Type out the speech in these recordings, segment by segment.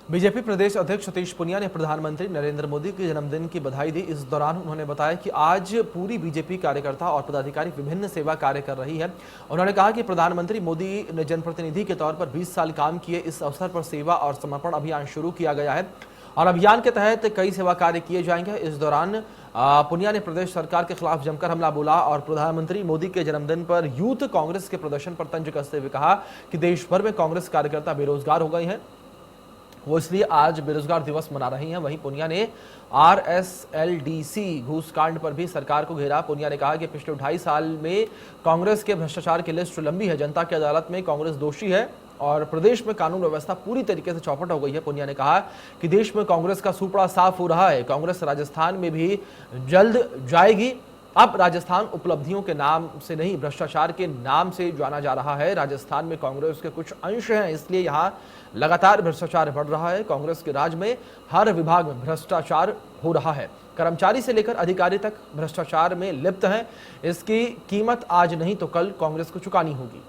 BJP प्रदेश अध्यक्ष सतीश पूनिया ने प्रधानमंत्री नरेंद्र मोदी के जन्मदिन की बधाई दी। इस दौरान उन्होंने बताया कि आज पूरी बीजेपी कार्यकर्ता और पदाधिकारी विभिन्न सेवा कार्य कर रही है। उन्होंने कहा कि प्रधानमंत्री मोदी ने जनप्रतिनिधि के तौर पर 20 साल काम किए। इस अवसर पर सेवा और समर्पण अभियान शुरू किया गया है और अभियान के तहत कई सेवा कार्य किए जाएंगे। इस दौरान पूनिया ने प्रदेश सरकार के खिलाफ जमकर हमला बोला और प्रधानमंत्री मोदी के जन्मदिन पर यूथ कांग्रेस के प्रदर्शन पर तंज कसते हुए कहा कि देश भर में कांग्रेस कार्यकर्ता बेरोजगार हो गए हैं, वो इसलिए आज बेरोजगार दिवस मना रही हैं। वहीं पूनिया ने RSLDC घूसकांड पर भी सरकार को घेरा। पूनिया ने कहा कि पिछले 2.5 साल में कांग्रेस के भ्रष्टाचार की लिस्ट लंबी है। जनता की अदालत में कांग्रेस दोषी है और प्रदेश में कानून व्यवस्था पूरी तरीके से चौपट हो गई है। पूनिया ने कहा कि देश में कांग्रेस का सूपड़ा साफ हो रहा है। कांग्रेस राजस्थान में भी जल्द जाएगी। अब राजस्थान उपलब्धियों के नाम से नहीं, भ्रष्टाचार के नाम से जाना जा रहा है। राजस्थान में कांग्रेस के कुछ अंश हैं, इसलिए यहां लगातार भ्रष्टाचार बढ़ रहा है। कांग्रेस के राज में हर विभाग में भ्रष्टाचार हो रहा है। कर्मचारी से लेकर अधिकारी तक भ्रष्टाचार में लिप्त हैं। इसकी कीमत आज नहीं तो कल कांग्रेस को चुकानी होगी।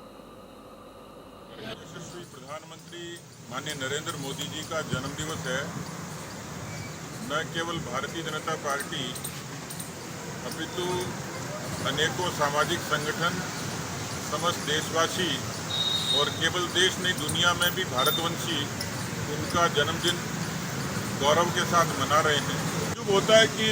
यशस्वी प्रधानमंत्री माननीय नरेंद्र मोदी जी का जन्मदिवस है। न केवल भारतीय जनता पार्टी अपितु अनेकों सामाजिक संगठन, समस्त देशवासी और केवल देश नहीं दुनिया में भी भारतवंशी उनका जन्मदिन गौरव के साथ मना रहे हैं। जो होता है कि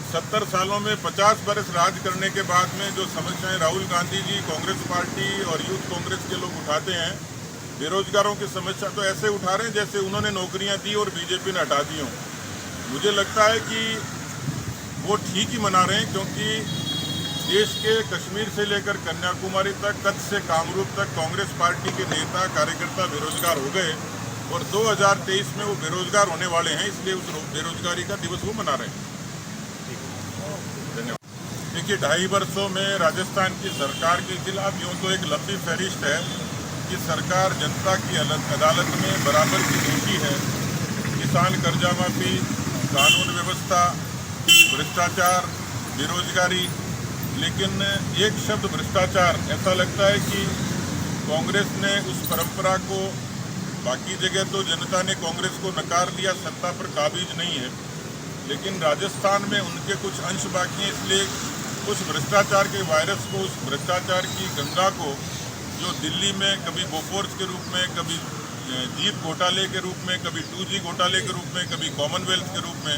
70 सालों में 50 बरस राज करने के बाद में जो समस्याएं राहुल गांधी जी, कांग्रेस पार्टी और यूथ कांग्रेस के लोग उठाते हैं, बेरोजगारों की समस्या तो ऐसे उठा रहे हैं जैसे उन्होंने नौकरियां दी और बीजेपी ने हटा दी हों। मुझे लगता है कि वो ठीक ही मना रहे हैं, क्योंकि देश के कश्मीर से लेकर कन्याकुमारी तक, कच्छ से कामरूप तक कांग्रेस पार्टी के नेता कार्यकर्ता बेरोजगार हो गए और 2023 में वो बेरोजगार होने वाले हैं, इसलिए उस बेरोजगारी का दिवस वो मना रहे हैं। धन्यवाद। देखिए, 2.5 वर्षों में राजस्थान की सरकार के खिलाफ यूँ तो एक लंबी फहरिस्त है कि सरकार जनता की अदालत में बराबर की दोषी है। किसान कर्जा माफी, कानून व्यवस्था, भ्रष्टाचार, बेरोजगारी, लेकिन एक शब्द भ्रष्टाचार, ऐसा लगता है कि कांग्रेस ने उस परंपरा को, बाकी जगह तो जनता ने कांग्रेस को नकार दिया, सत्ता पर काबिज नहीं है, लेकिन राजस्थान में उनके कुछ अंश बाकी हैं। इसलिए उस भ्रष्टाचार के वायरस को, उस भ्रष्टाचार की गंगा को, जो दिल्ली में कभी बोफोर्स के रूप में, कभी जीप घोटाले के रूप में, कभी 2G घोटाले के रूप में, कभी कॉमनवेल्थ के रूप में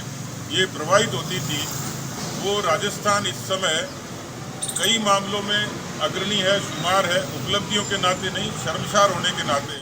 ये प्रवाहित होती थी, वो राजस्थान इस समय कई मामलों में अग्रणी है, शुमार है, उपलब्धियों के नाते नहीं, शर्मसार होने के नाते।